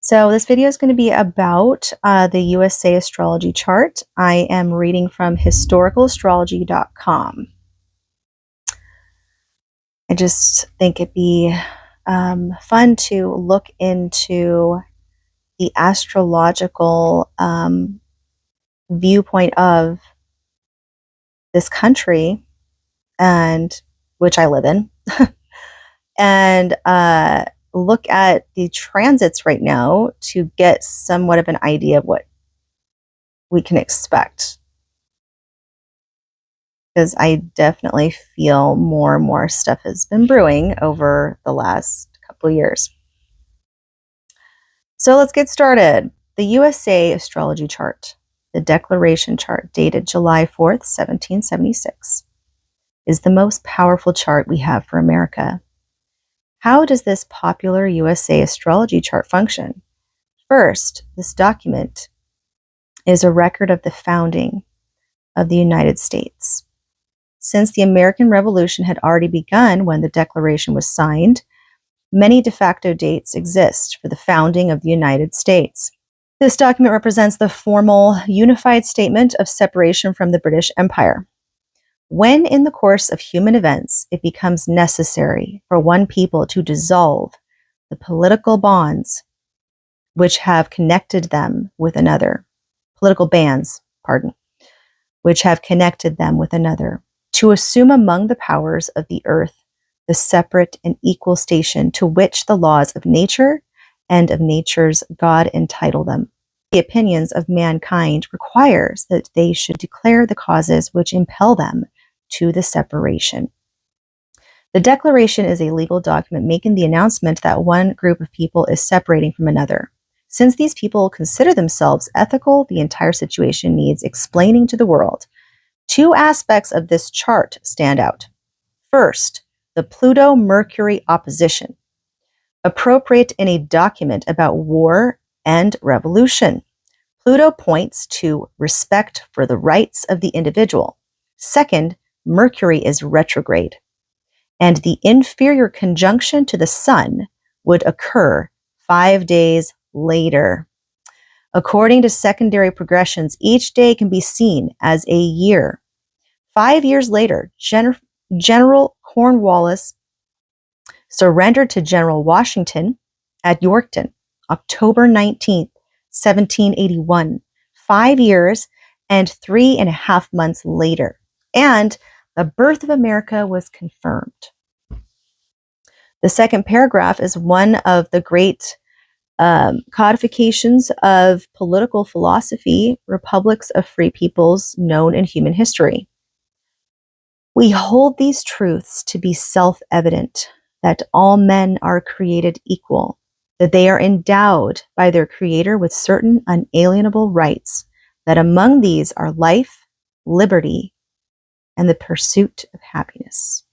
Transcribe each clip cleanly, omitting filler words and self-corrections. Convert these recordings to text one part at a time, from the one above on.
So this video is going to be about the USA astrology chart. I am reading from historicalastrology.com. I just think it'd be fun to look into the astrological viewpoint of this country, and which I live in, and look at the transits right now to get somewhat of an idea of what we can expect. Because I definitely feel more and more stuff has been brewing over the last couple of years. So let's get started. The USA astrology chart, the declaration chart dated July 4th, 1776, is the most powerful chart we have for America. How does this popular USA astrology chart function? First, this document is a record of the founding of the United States. Since the American Revolution had already begun when the Declaration was signed, many de facto dates exist for the founding of the United States. This document represents the formal, unified statement of separation from the British Empire. When in the course of human events it becomes necessary for one people to dissolve the political bonds which have connected them with another, which have connected them with another, to assume among the powers of the earth the separate and equal station to which the laws of nature and of nature's God entitle them. The opinions of mankind requires that they should declare the causes which impel them to the separation. The Declaration is a legal document making the announcement that one group of people is separating from another. Since these people consider themselves ethical, the entire situation needs explaining to the world. Two aspects of this chart stand out. First, the Pluto-Mercury opposition, appropriate in a document about war and revolution. Pluto points to respect for the rights of the individual. Second, Mercury is retrograde, and the inferior conjunction to the Sun would occur 5 days later. According to secondary progressions, each day can be seen as a year. 5 years later, General Cornwallis surrendered to General Washington at Yorktown, October 19th, 1781, 5 years and 3.5 months later, and the birth of America was confirmed. The second paragraph is one of the great codifications of political philosophy, republics of free peoples known in human history. We hold these truths to be self-evident, that all men are created equal, that they are endowed by their Creator with certain unalienable rights, that among these are life, liberty, and the pursuit of happiness.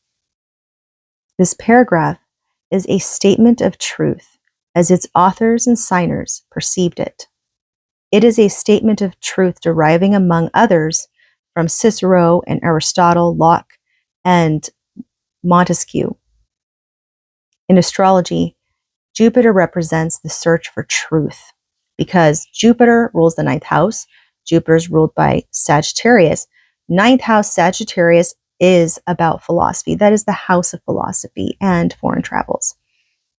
This paragraph is a statement of truth as its authors and signers perceived it. It is a statement of truth deriving, among others, from Cicero and Aristotle, Locke, and Montesquieu. In astrology, Jupiter represents the search for truth. Because Jupiter rules the ninth house, Jupiter is ruled by Sagittarius. Ninth house Sagittarius is about philosophy. That is the house of philosophy and foreign travels.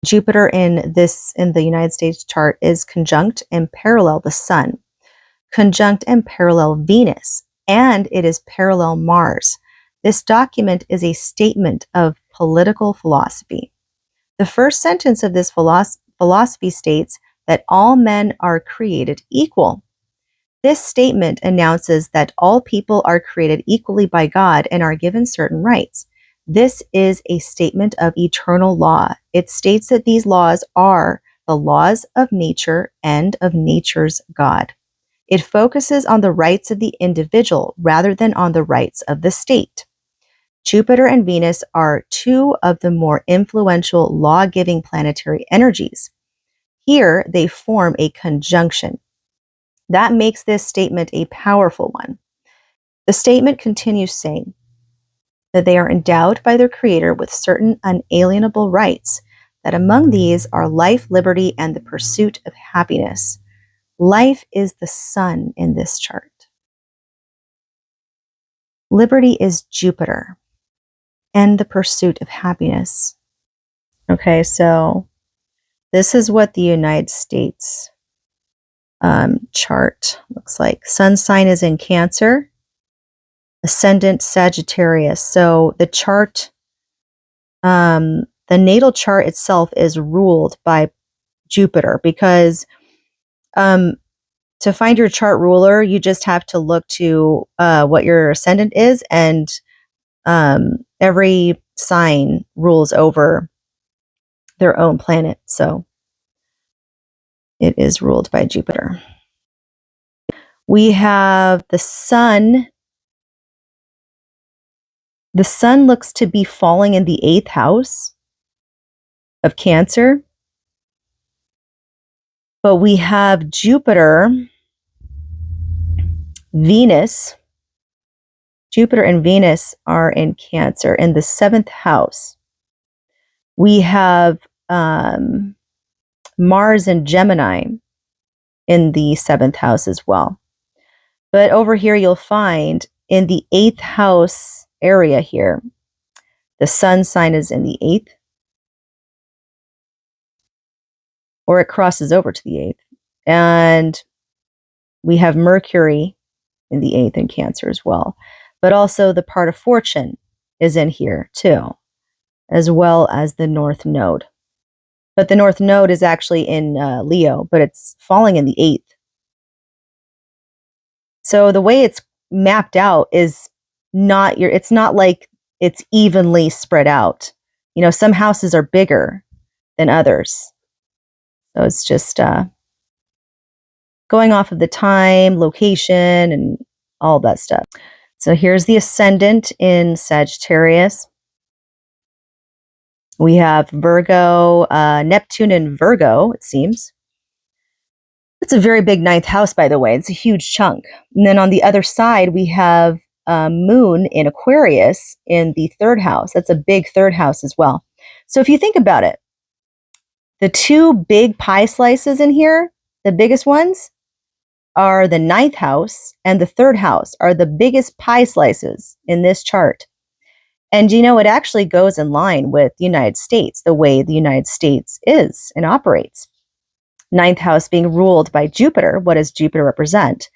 Jupiter in the United States chart is conjunct and parallel the Sun, conjunct and parallel Venus, and it is parallel Mars. This document is a statement of political philosophy. The first sentence of this philosophy states that all men are created equal. This statement announces that all people are created equally by God and are given certain rights. This is a statement of eternal law. It states that these laws are the laws of nature and of nature's God. It focuses on the rights of the individual rather than on the rights of the state. Jupiter and Venus are two of the more influential law-giving planetary energies. Here, they form a conjunction. That makes this statement a powerful one. The statement continues saying that they are endowed by their Creator with certain unalienable rights, that among these are life, liberty, and the pursuit of happiness. Life is the sun in this chart. Liberty is Jupiter, and the pursuit of happiness. Okay, so this is what the United States chart looks like. Sun sign is in Cancer, ascendant Sagittarius. So the chart, the natal chart itself is ruled by Jupiter, because to find your chart ruler, you just have to look to what your ascendant is, and every sign rules over their own planet. So it is ruled by Jupiter. We have the sun. The sun looks to be falling in the 8th house of Cancer. But we have Jupiter, Venus. Jupiter and Venus are in Cancer in the 7th house. We have Mars and Gemini in the 7th house as well. But over here, you'll find in the 8th house area here, the sun sign is in the 8th, or it crosses over to the 8th. And we have Mercury in the 8th in Cancer as well. But also the part of fortune is in here too, as well as the North Node. But the North Node is actually in Leo, but it's falling in the 8th. So the way it's mapped out is it's not like it's evenly spread out. You know, some houses are bigger than others. So it's just going off of the time, location, and all that stuff. So here's the ascendant in Sagittarius. We have Virgo, Neptune in Virgo, it seems. It's a very big 9th house, by the way. It's a huge chunk. And then on the other side, we have Moon in Aquarius in the 3rd house. That's a big 3rd house as well. So if you think about it, the two big pie slices in here, the biggest ones, are the 9th house and the 3rd house are the biggest pie slices in this chart. And you know, it actually goes in line with the United States, the way the United States is and operates. 9th house being ruled by Jupiter. What does Jupiter represent?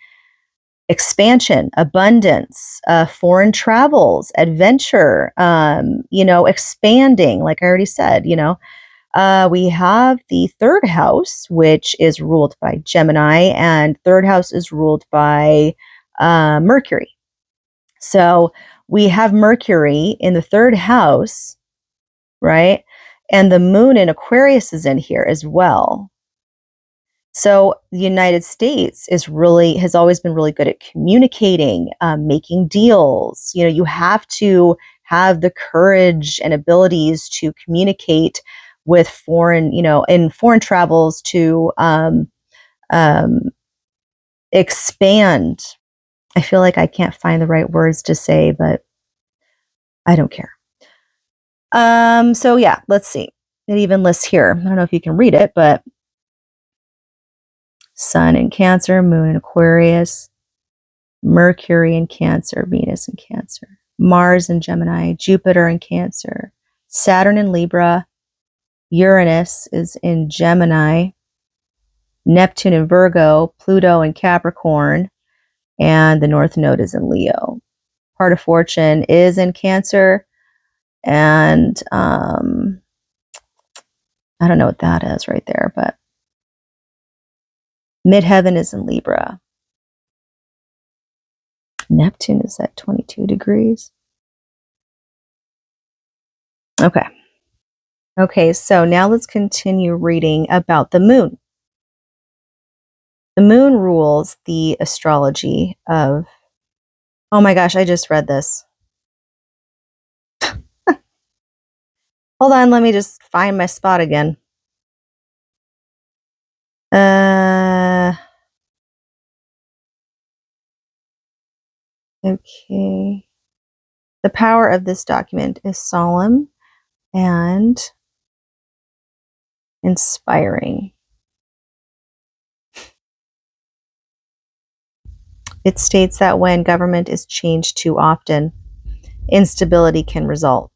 Expansion, abundance, foreign travels, adventure, expanding, like I already said, we have the 3rd house, which is ruled by Gemini, and 3rd house is ruled by Mercury. So we have Mercury in the 3rd house, right? And the moon in Aquarius is in here as well. So the United States has always been really good at communicating, making deals. You know, you have to have the courage and abilities to communicate with foreign, in foreign travels to expand. I feel like I can't find the right words to say, but I don't care. So yeah, let's see. It even lists here. I don't know if you can read it, but Sun in Cancer, Moon in Aquarius, Mercury in Cancer, Venus in Cancer, Mars in Gemini, Jupiter in Cancer, Saturn in Libra, Uranus is in Gemini, Neptune in Virgo, Pluto in Capricorn, and the North Node is in Leo. Part of fortune is in Cancer, and I don't know what that is right there, but midheaven is in Libra. Neptune is at 22 degrees. Okay, so now let's continue reading about the moon. The moon rules the astrology of... Oh my gosh, I just read this. Hold on, let me just find my spot again. Okay. The power of this document is solemn and Inspiring. It states that when government is changed too often, instability can result.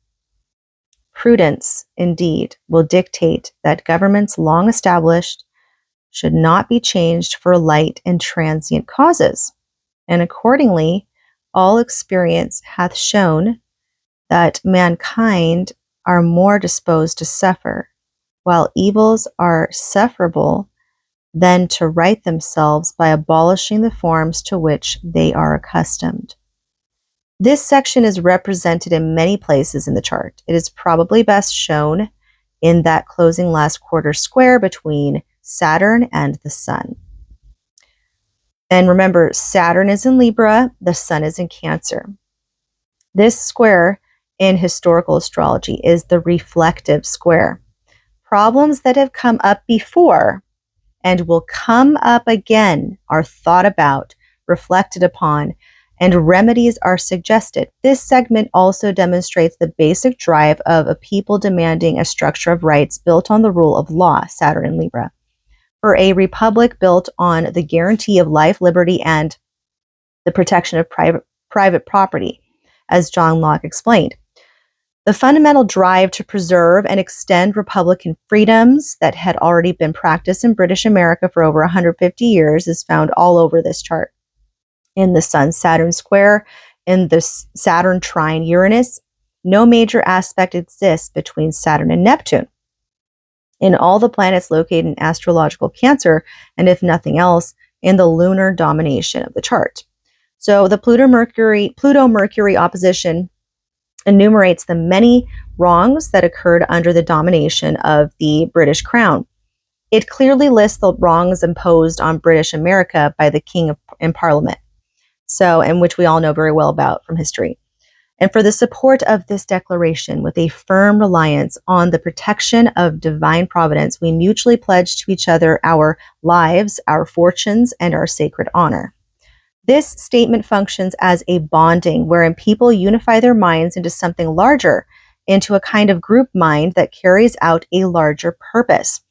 Prudence, indeed, will dictate that governments long established should not be changed for light and transient causes. And accordingly, all experience hath shown that mankind are more disposed to suffer, while evils are sufferable, than to right themselves by abolishing the forms to which they are accustomed. This section is represented in many places in the chart. It is probably best shown in that closing last quarter square between Saturn and the Sun. And remember, Saturn is in Libra, the Sun is in Cancer. This square in historical astrology is the reflective square. Problems that have come up before and will come up again are thought about, reflected upon, and remedies are suggested. This segment also demonstrates the basic drive of a people demanding a structure of rights built on the rule of law, Saturn and Libra, for a republic built on the guarantee of life, liberty, and the protection of private property, as John Locke explained. The fundamental drive to preserve and extend Republican freedoms that had already been practiced in British America for over 150 years is found all over this chart. In the Sun-Saturn square, in the Saturn trine Uranus, no major aspect exists between Saturn and Neptune. In all the planets located in astrological Cancer, and if nothing else, in the lunar domination of the chart. So the Pluto-Mercury opposition enumerates the many wrongs that occurred under the domination of the British Crown. It clearly lists the wrongs imposed on British America by the King in Parliament, and which we all know very well about from history. And for the support of this declaration, with a firm reliance on the protection of divine providence, we mutually pledge to each other our lives, our fortunes, and our sacred honor. This statement functions as a bonding wherein people unify their minds into something larger, into a kind of group mind that carries out a larger purpose.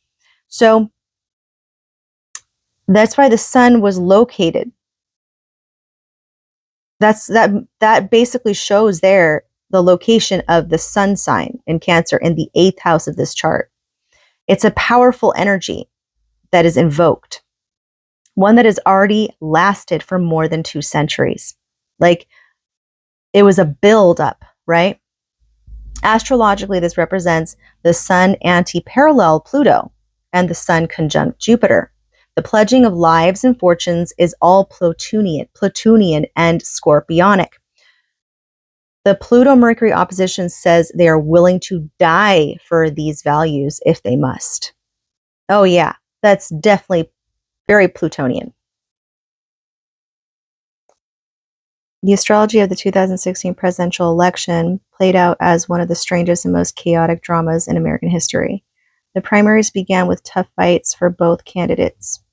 So that's why the Sun was located. That basically shows there the location of the Sun sign in Cancer in the 8th house of this chart. It's a powerful energy that is invoked, one that has already lasted for more than 2 centuries. Like, it was a build-up, right? Astrologically, this represents the Sun anti-parallel Pluto and the Sun conjunct Jupiter. The pledging of lives and fortunes is all Plutonian and Scorpionic. The Pluto-Mercury opposition says they are willing to die for these values if they must. Oh yeah, that's definitely very Plutonian. The astrology of the 2016 presidential election played out as one of the strangest and most chaotic dramas in American history. The primaries began with tough fights for both candidates.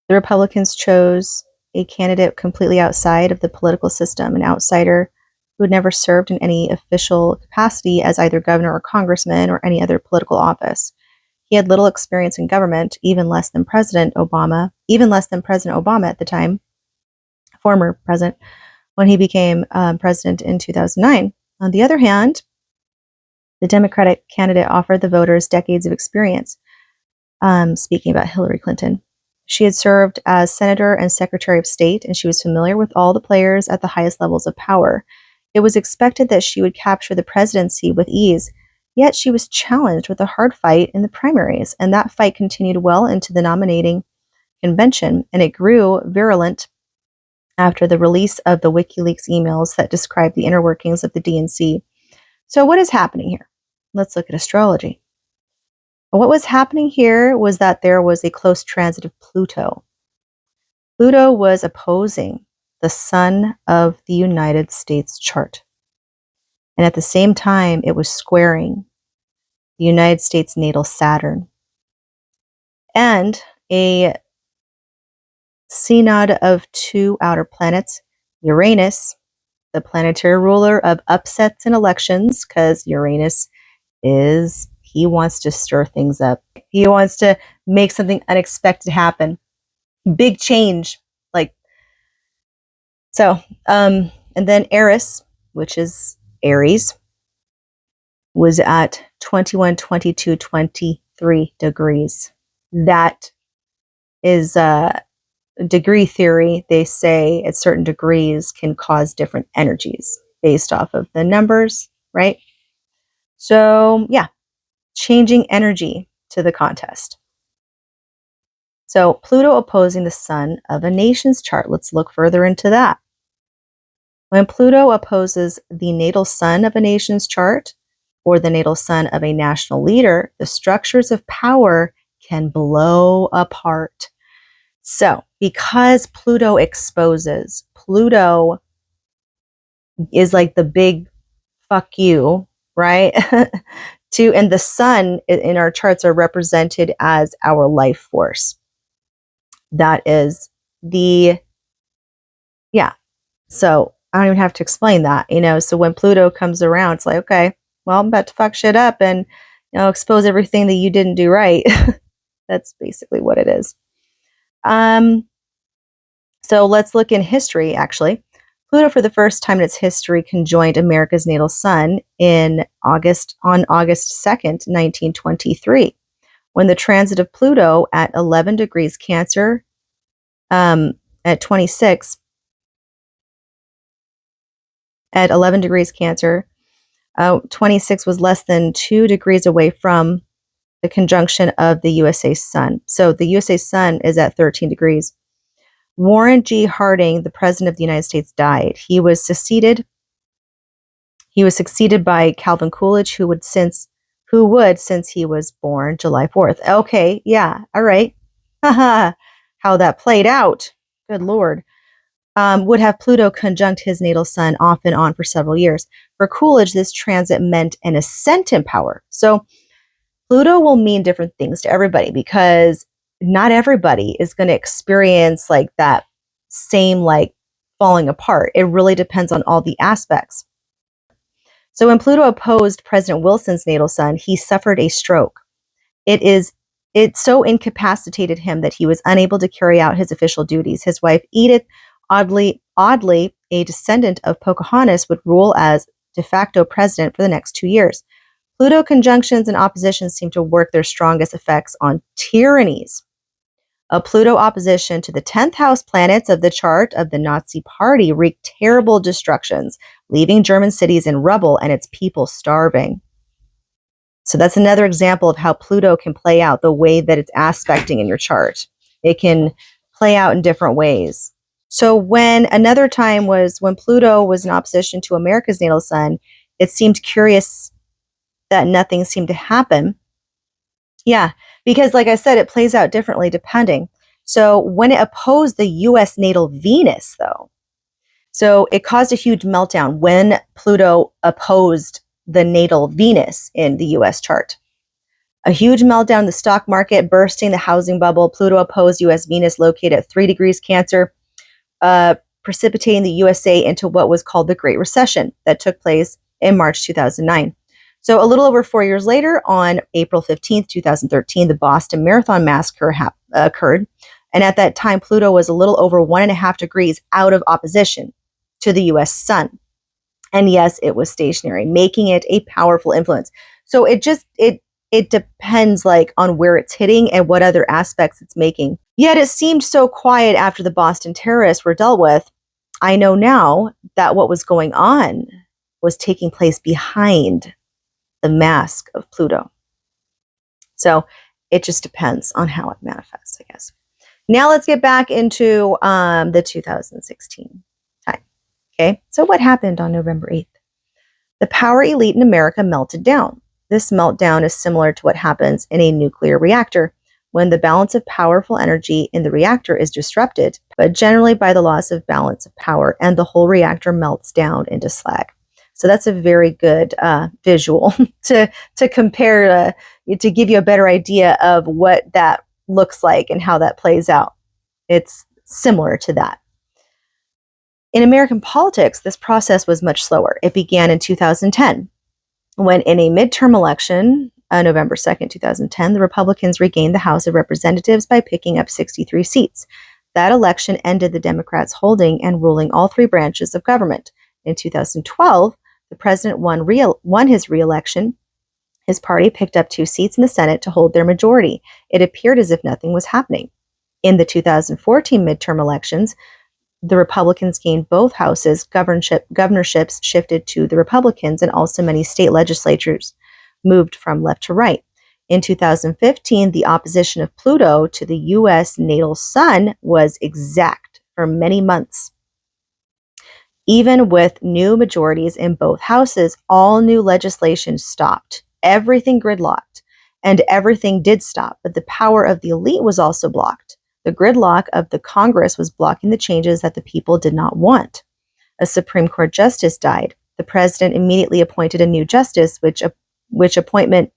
The Republicans chose a candidate completely outside of the political system, an outsider who had never served in any official capacity as either governor or congressman or any other political office. He had little experience in government, even less than President Obama at the time, former president, when he became president in 2009. On the other hand, the Democratic candidate offered the voters decades of experience. Speaking about Hillary Clinton, she had served as senator and secretary of state, and she was familiar with all the players at the highest levels of power. It was expected that she would capture the presidency with ease, yet she was challenged with a hard fight in the primaries, and that fight continued well into the nominating convention, and it grew virulent after the release of the WikiLeaks emails that described the inner workings of the DNC. So what is happening here? Let's look at astrology. What was happening here was that there was a close transit of Pluto. Pluto was opposing the Sun of the United States chart. And at the same time, it was squaring the United States natal Saturn. And a synod of 2 outer planets, Uranus, the planetary ruler of upsets and elections, because Uranus is He wants to stir things up. He wants to make something unexpected happen. Big change. Like, so, and then Eris, which is Aries, was at 21, 22, 23 degrees. That is degree theory. They say at certain degrees can cause different energies based off of the numbers, right? So yeah, changing energy to the contest. So Pluto opposing the sun of a nation's chart. Let's look further into that. When Pluto opposes the natal sun of a nation's chart or the natal sun of a national leader, the structures of power can blow apart. So, because Pluto exposes, Pluto is like the big fuck you, right? And the sun in our charts are represented as our life force. That is so I don't even have to explain that, so when Pluto comes around, it's like, okay, well, I'm about to fuck shit up and, expose everything that you didn't do right. That's basically what it is. So let's look in history, actually. Pluto, for the first time in its history, conjoined America's natal sun on August 2nd, 1923, when the transit of Pluto at 11 degrees Cancer, at 11 degrees Cancer, 26 was less than 2 degrees away from the conjunction of the USA sun. So the USA sun is at 13 degrees. Warren G. Harding, the president of the United States, died. He was succeeded by Calvin Coolidge, who would since he was born July 4th. Okay, yeah, all right. Haha, how that played out. Good Lord. Would have Pluto conjunct his natal sun off and on for several years. For Coolidge, this transit meant an ascent in power. So Pluto will mean different things to everybody because not everybody is going to experience like that same like falling apart. It really depends on all the aspects. So when Pluto opposed President Wilson's natal sun, he suffered a stroke. It so incapacitated him that he was unable to carry out his official duties. His wife Edith, oddly a descendant of Pocahontas, would rule as de facto president for the next 2 years. Pluto conjunctions and oppositions seem to work their strongest effects on tyrannies. A Pluto opposition to the 10th house planets of the chart of the Nazi Party wreaked terrible destructions, leaving German cities in rubble and its people starving. So that's another example of how Pluto can play out the way that it's aspecting in your chart. It can play out in different ways. So another time was when Pluto was in opposition to America's natal sun, it seemed curious that nothing seemed to happen. Yeah, because like I said, it plays out differently depending. So when it opposed the US natal Venus, though, so it caused a huge meltdown when Pluto opposed the natal Venus in the US chart. A huge meltdown in the stock market, bursting the housing bubble. Pluto opposed US Venus located at 3 degrees Cancer, precipitating the USA into what was called the Great Recession that took place in March 2009. So a little over 4 years later, on April 15th, 2013, the Boston Marathon massacre occurred. And at that time, Pluto was a little over 1.5 degrees out of opposition to the US sun. And yes, it was stationary, making it a powerful influence. So it depends like on where it's hitting and what other aspects it's making. Yet it seemed so quiet after the Boston terrorists were dealt with. I know now that what was going on was taking place behind the mask of Pluto. So it just depends on how it manifests, I guess. Now let's get back into the 2016 time. Okay, so what happened on November 8th? The power elite in America melted down. This meltdown is similar to what happens in a nuclear reactor when the balance of powerful energy in the reactor is disrupted, but generally by the loss of balance of power, and the whole reactor melts down into slag. So that's a very good visual to compare, to give you a better idea of what that looks like and how that plays out. It's similar to that. In American politics, this process was much slower. It began in 2010, when in a midterm election, November 2nd, 2010, the Republicans regained the House of Representatives by picking up 63 seats. That election ended the Democrats holding and ruling all three branches of government. In 2012, the president won his re-election. His party picked up 2 seats in the Senate to hold their majority. It appeared as if nothing was happening. In the 2014 midterm elections, the Republicans gained both houses, governorships shifted to the Republicans, and also many state legislatures moved from left to right. In 2015, the opposition of Pluto to the U.S. natal sun was exact for many months. Even with new majorities in both houses, all new legislation stopped. Everything gridlocked, and everything did stop, but the power of the elite was also blocked. The gridlock of the Congress was blocking the changes that the people did not want. A Supreme Court justice died. The president immediately appointed a new justice, which appointment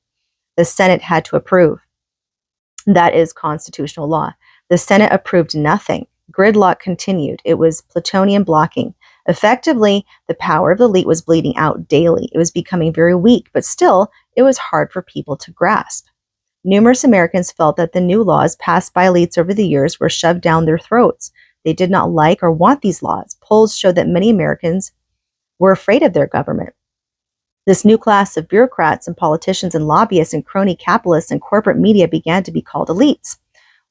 the Senate had to approve. That is constitutional law. The Senate approved nothing. Gridlock continued. It was plutonium blocking. Effectively, the power of the elite was bleeding out daily. It was becoming very weak, but still, it was hard for people to grasp. Numerous Americans felt that the new laws passed by elites over the years were shoved down their throats. They did not like or want these laws. Polls showed that many Americans were afraid of their government. This new class of bureaucrats and politicians and lobbyists and crony capitalists and corporate media began to be called elites.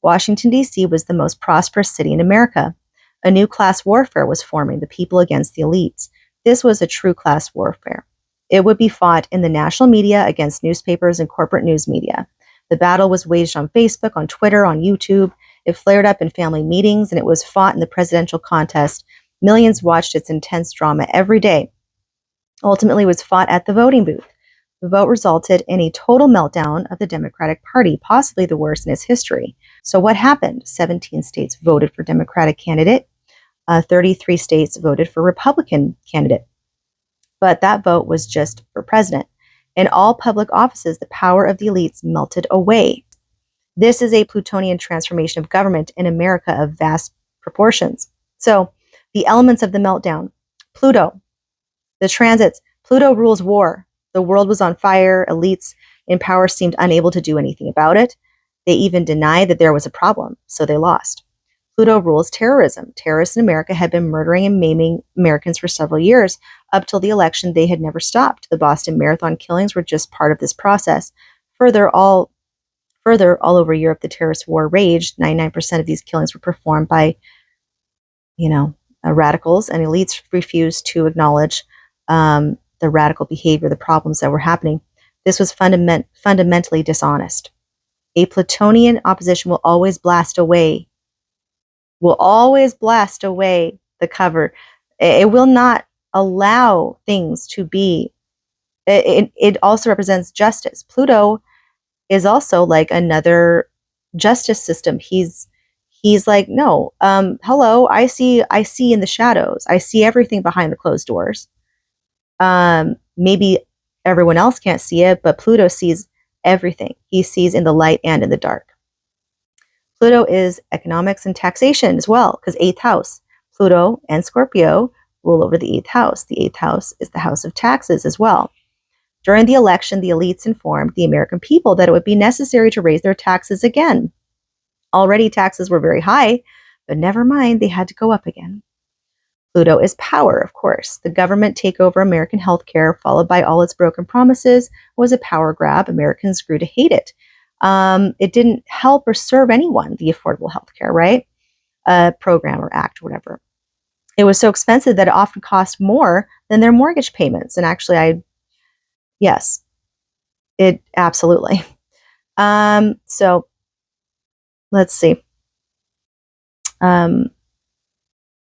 Washington, D.C. was the most prosperous city in America. A new class warfare was forming, the people against the elites. This was a true class warfare. It would be fought in the national media against newspapers and corporate news media. The battle was waged on Facebook, on Twitter, on YouTube. It flared up in family meetings, and it was fought in the presidential contest. Millions watched its intense drama every day. Ultimately, it was fought at the voting booth. The vote resulted in a total meltdown of the Democratic Party, possibly the worst in its history. So what happened? 17 states voted for Democratic candidate. 33 states voted for Republican candidate. But that vote was just for president. In all public offices, the power of the elites melted away. This is a Plutonian transformation of government in America of vast proportions. So, the elements of the meltdown. Pluto, the transits. Pluto rules war. The world was on fire. Elites in power seemed unable to do anything about it. They even denied that there was a problem, so they lost. Pluto rules terrorism. Terrorists in America had been murdering and maiming Americans for several years. Up till the election, they had never stopped. The Boston Marathon killings were just part of this process. Further, all over Europe, the terrorist war raged. 99% of these killings were performed by, radicals, and elites refused to acknowledge the radical behavior, the problems that were happening. This was fundamentally dishonest. A Plutonian opposition will always blast away the cover. It will not allow things to be. It also represents justice. Pluto is also like another justice system. He's like, no, hello, I see in the shadows. I see everything behind the closed doors. Maybe everyone else can't see it, but Pluto sees everything. He sees in the light and in the dark. Pluto is economics and taxation as well, because 8th house. Pluto and Scorpio rule over the 8th house. The 8th house is the house of taxes as well. During the election, the elites informed the American people that it would be necessary to raise their taxes again. Already taxes were very high, but never mind, they had to go up again. Pluto is power, of course. The government takeover American healthcare, followed by all its broken promises, was a power grab. Americans grew to hate it. It didn't help or serve anyone, the Affordable Healthcare, right? Program or act or whatever. It was so expensive that it often cost more than their mortgage payments. And actually, yes, it absolutely. So let's see.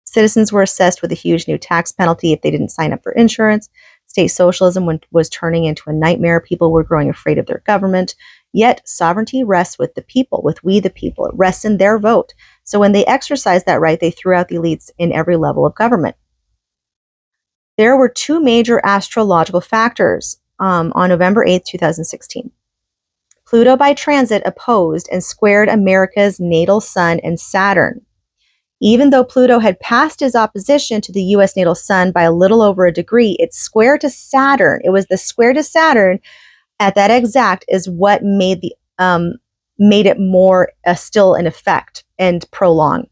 Citizens were assessed with a huge new tax penalty if they didn't sign up for insurance. State socialism was turning into a nightmare. People were growing afraid of their government. Yet sovereignty rests with the people, with we the people. It rests in their vote. So when they exercised that right, they threw out the elites in every level of government. There were 2 major astrological factors on November 8th, 2016. Pluto by transit opposed and squared America's natal sun and Saturn. Even though Pluto had passed his opposition to the U.S. natal sun by a little over a degree, its square to Saturn, it was the square to Saturn at that exact is what made it more still in effect and prolong.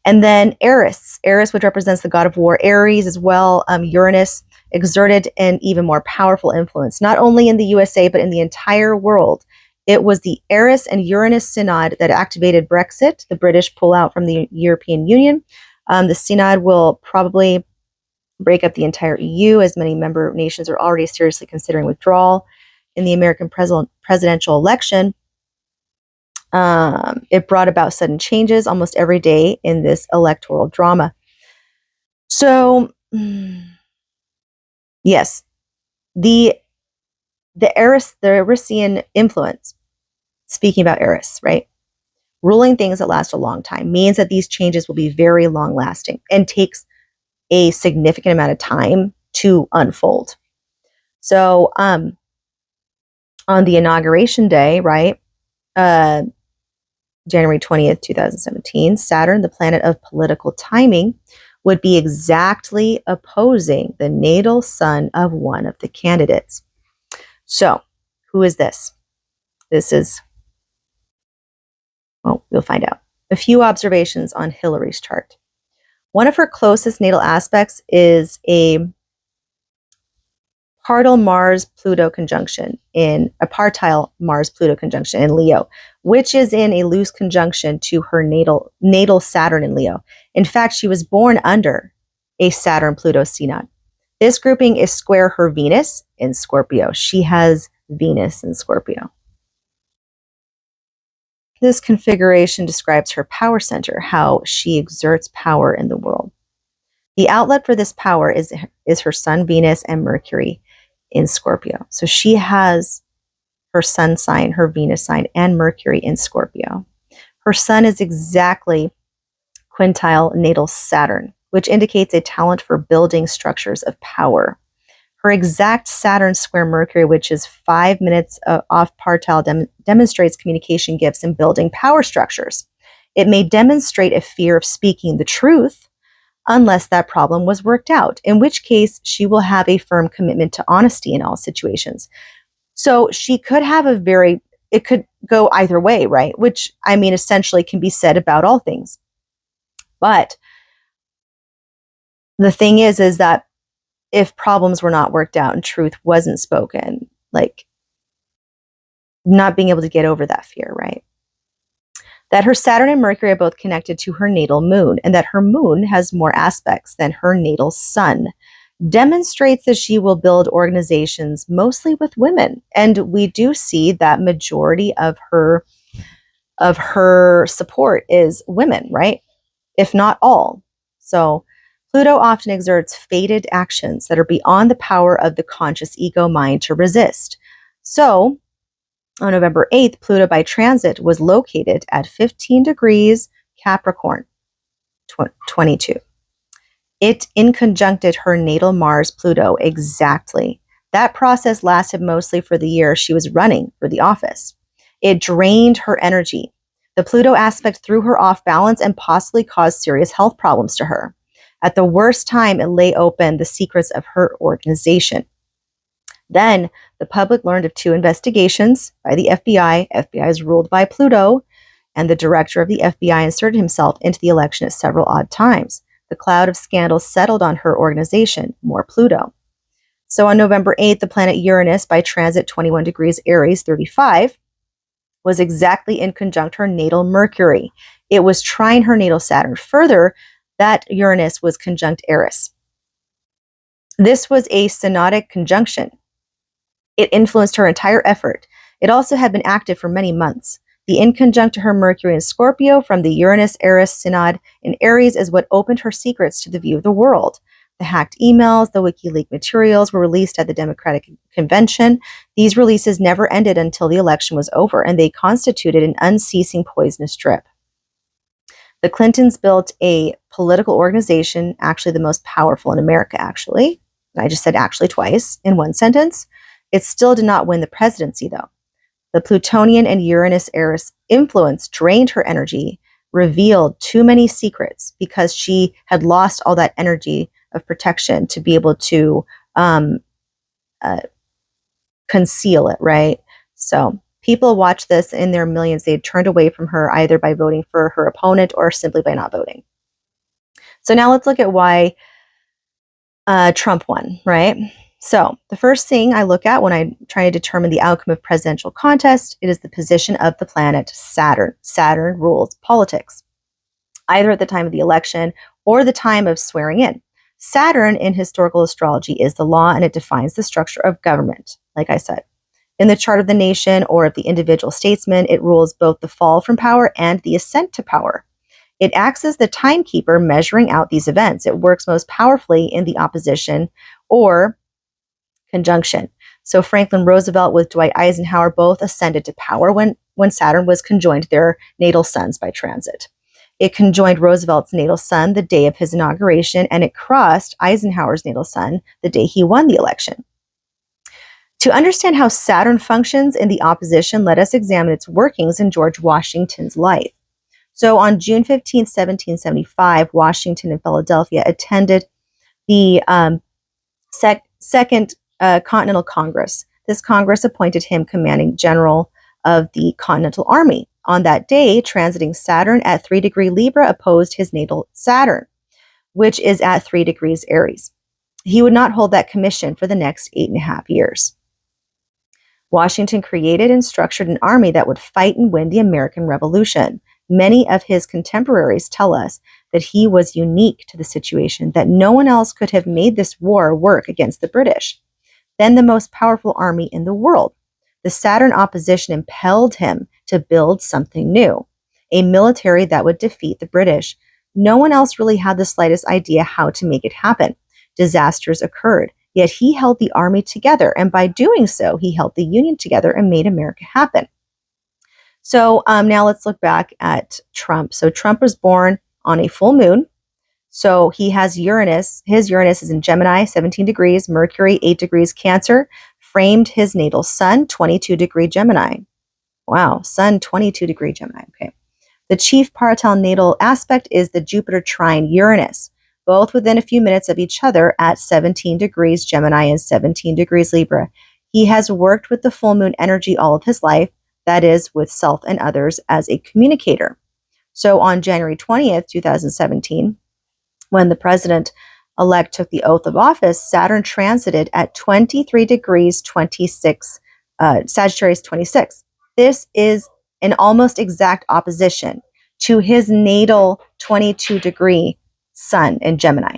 And then Eris, which represents the god of war, Aries as well, Uranus, exerted an even more powerful influence, not only in the USA, but in the entire world. It was the Eris and Uranus synod that activated Brexit, the British pull-out from the European Union. The synod will probably break up the entire EU, as many member nations are already seriously considering withdrawal. In the American presidential election, it brought about sudden changes almost every day in this electoral drama. So, yes, the Erisian influence, speaking about Eris, right? Ruling things that last a long time means that these changes will be very long lasting and takes a significant amount of time to unfold. So, on the inauguration day, right, January 20th, 2017, Saturn, the planet of political timing, would be exactly opposing the natal sun of one of the candidates. So, who is this? This is, well, we'll find out. A few observations on Hillary's chart. One of her closest natal aspects is a partile Mars-Pluto conjunction in a partile Mars-Pluto conjunction in Leo, which is in a loose conjunction to her natal Saturn in Leo. In fact, she was born under a Saturn-Pluto synod. This grouping is square her Venus in Scorpio. She has Venus in Scorpio. This configuration describes her power center, how she exerts power in the world. The outlet for this power is her Sun, Venus, and Mercury in Scorpio. So she has her Sun sign, her Venus sign, and Mercury in Scorpio. Her Sun is exactly quintile natal Saturn, which indicates a talent for building structures of power. Her exact Saturn square Mercury, which is 5 minutes off partile, demonstrates communication gifts and building power structures. It may demonstrate a fear of speaking the truth, unless that problem was worked out, in which case she will have a firm commitment to honesty in all situations. So she could have it could go either way, right? Which, I mean, essentially can be said about all things. But the thing is that if problems were not worked out and truth wasn't spoken, like not being able to get over that fear, right? That her Saturn and Mercury are both connected to her natal moon, and that her moon has more aspects than her natal sun, demonstrates that she will build organizations mostly with women. And we do see that majority of her support is women, right? If not all. So Pluto often exerts fated actions that are beyond the power of the conscious ego mind to resist. So on November 8th, Pluto by transit was located at 15 degrees Capricorn, 22. It inconjuncted her natal Mars, Pluto, exactly. That process lasted mostly for the year she was running for the office. It drained her energy. The Pluto aspect threw her off balance and possibly caused serious health problems to her. At the worst time, it lay open the secrets of her organization. Then, the public learned of 2 investigations by the FBI. FBI is ruled by Pluto, and the director of the FBI inserted himself into the election at several odd times. The cloud of scandals settled on her organization, more Pluto. So on November 8th, the planet Uranus, by transit 21 degrees Aries, 35, was exactly in conjunct her natal Mercury. It was trine her natal Saturn. Further, that Uranus was conjunct Eris. This was a synodic conjunction. It influenced her entire effort. It also had been active for many months. The inconjunct to her Mercury in Scorpio from the Uranus-Eris synod in Aries is what opened her secrets to the view of the world. The hacked emails, the WikiLeaks materials were released at the Democratic Convention. These releases never ended until the election was over, and they constituted an unceasing poisonous drip. The Clintons built a political organization, actually the most powerful in America, actually. I just said actually twice in one sentence. It still did not win the presidency, though. The Plutonian and Uranus-Eris influence drained her energy, revealed too many secrets because she had lost all that energy of protection to be able to conceal it, right? So people watched this in their millions. They turned away from her either by voting for her opponent or simply by not voting. So now let's look at why Trump won, right? So the first thing I look at when I try to determine the outcome of presidential contest, it is the position of the planet Saturn. Saturn rules politics, either at the time of the election or the time of swearing in. Saturn in historical astrology is the law, and it defines the structure of government, like I said. In the chart of the nation or of the individual statesman, it rules both the fall from power and the ascent to power. It acts as the timekeeper measuring out these events. It works most powerfully in the opposition or conjunction. So Franklin Roosevelt with Dwight Eisenhower both ascended to power when Saturn was conjoined their natal suns by transit. It conjoined Roosevelt's natal sun the day of his inauguration, and it crossed Eisenhower's natal sun the day he won the election. To understand how Saturn functions in the opposition, let us examine its workings in George Washington's life. So on June 15, 1775, Washington and Philadelphia attended the Second Continental Congress. This Congress appointed him commanding general of the Continental Army. On that day, transiting Saturn at 3 degrees Libra opposed his natal Saturn, which is at 3 degrees Aries. He would not hold that commission for the next 8.5 years. Washington created and structured an army that would fight and win the American Revolution. Many of his contemporaries tell us that he was unique to the situation, that no one else could have made this war work against the British, then the most powerful army in the world. The Saturn opposition impelled him to build something new, a military that would defeat the British. No one else really had the slightest idea how to make it happen. Disasters occurred, yet he held the army together, and by doing so, he held the Union together and made America happen. So now let's look back at Trump. So Trump was born on a full moon. So he has Uranus. His Uranus is in Gemini, 17 degrees, Mercury, 8 degrees Cancer, framed his natal sun, 22 degree Gemini. Wow, sun, 22 degree Gemini. Okay. The chief paratile natal aspect is the Jupiter trine Uranus, both within a few minutes of each other at 17 degrees Gemini and 17 degrees Libra. He has worked with the full moon energy all of his life, that is, with self and others as a communicator. So on January 20th, 2017, when the president-elect took the oath of office, Saturn transited at 23 degrees 26, Sagittarius 26. This is an almost exact opposition to his natal 22 degree sun in Gemini.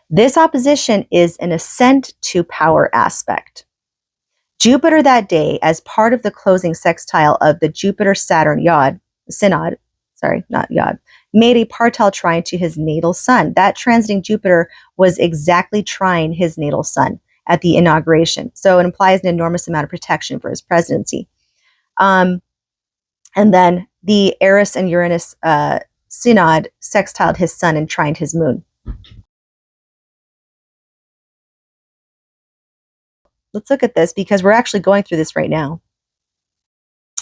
This opposition is an ascent to power aspect. Jupiter that day, as part of the closing sextile of the Jupiter-Saturn synod, made a partile trine to his natal sun. That transiting Jupiter was exactly trine his natal sun at the inauguration. So it implies an enormous amount of protection for his presidency. And then the Eris and Uranus synod sextiled his sun and trined his moon. Let's look at this because we're actually going through this right now.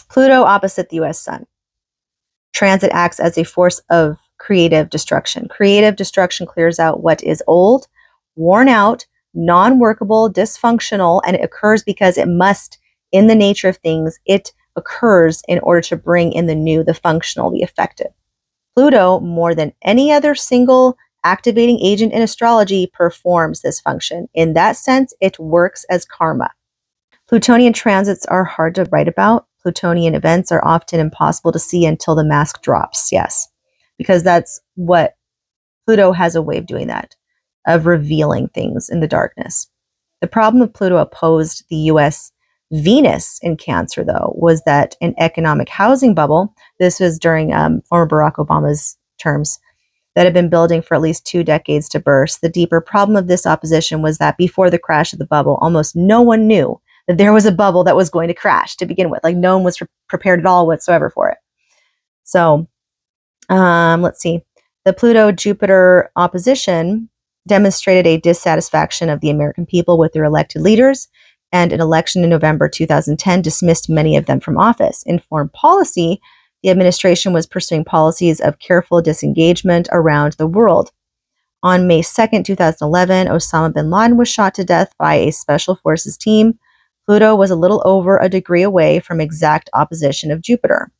Pluto opposite the US sun. Transit acts as a force of creative destruction. Creative destruction clears out what is old, worn out, non-workable, dysfunctional, and it occurs because it must, in the nature of things, it occurs in order to bring in the new, the functional, the effective. Pluto, more than any other single activating agent in astrology, performs this function. In that sense, it works as karma. Plutonian transits are hard to write about. Plutonian events are often impossible to see until the mask drops, yes. Because that's what Pluto has a way of doing that, of revealing things in the darkness. The problem of Pluto opposed the US Venus in Cancer, though, was that an economic housing bubble, this was during former Barack Obama's terms, that had been building for at least 2 decades to burst. The deeper problem of this opposition was that before the crash of the bubble, almost no one knew that there was a bubble that was going to crash to begin with. Like no one was prepared at all whatsoever for it. So let's see. The Pluto-Jupiter opposition demonstrated a dissatisfaction of the American people with their elected leaders, and an election in November 2010 dismissed many of them from office. In foreign policy, the administration was pursuing policies of careful disengagement around the world. On May 2nd, 2011, Osama bin Laden was shot to death by a special forces team Pluto was a little over a degree away from exact opposition of Jupiter.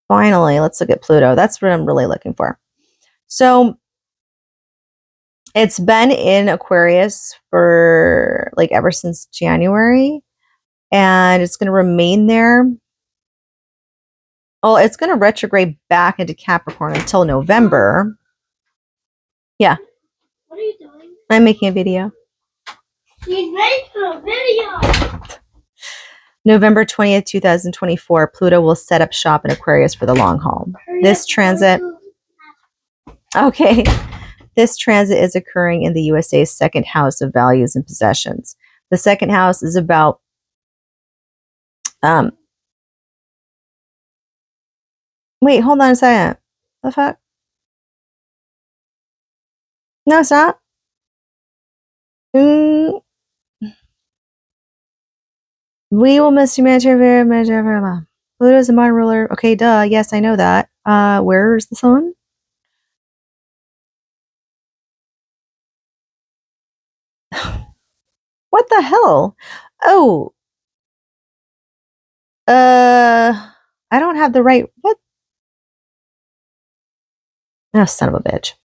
Finally, let's look at Pluto. That's what I'm really looking for. So it's been in Aquarius for like ever since January, and it's going to remain there. Oh, it's going to retrograde back into Capricorn until November. Yeah. What are you doing? I'm making a video. She's making a video. November 20th, 2024, Pluto will set up shop in Aquarius for the long haul. This transit, okay, this transit is occurring in the USA's second house of values and possessions. The second house is about wait, hold on a second. The fuck? No, it's not. We will miss you, very much. Pluto is a modern ruler. Okay, duh. Yes, I know that. Where's the sun? What the hell? Oh, I don't have the right. What? Oh, son of a bitch.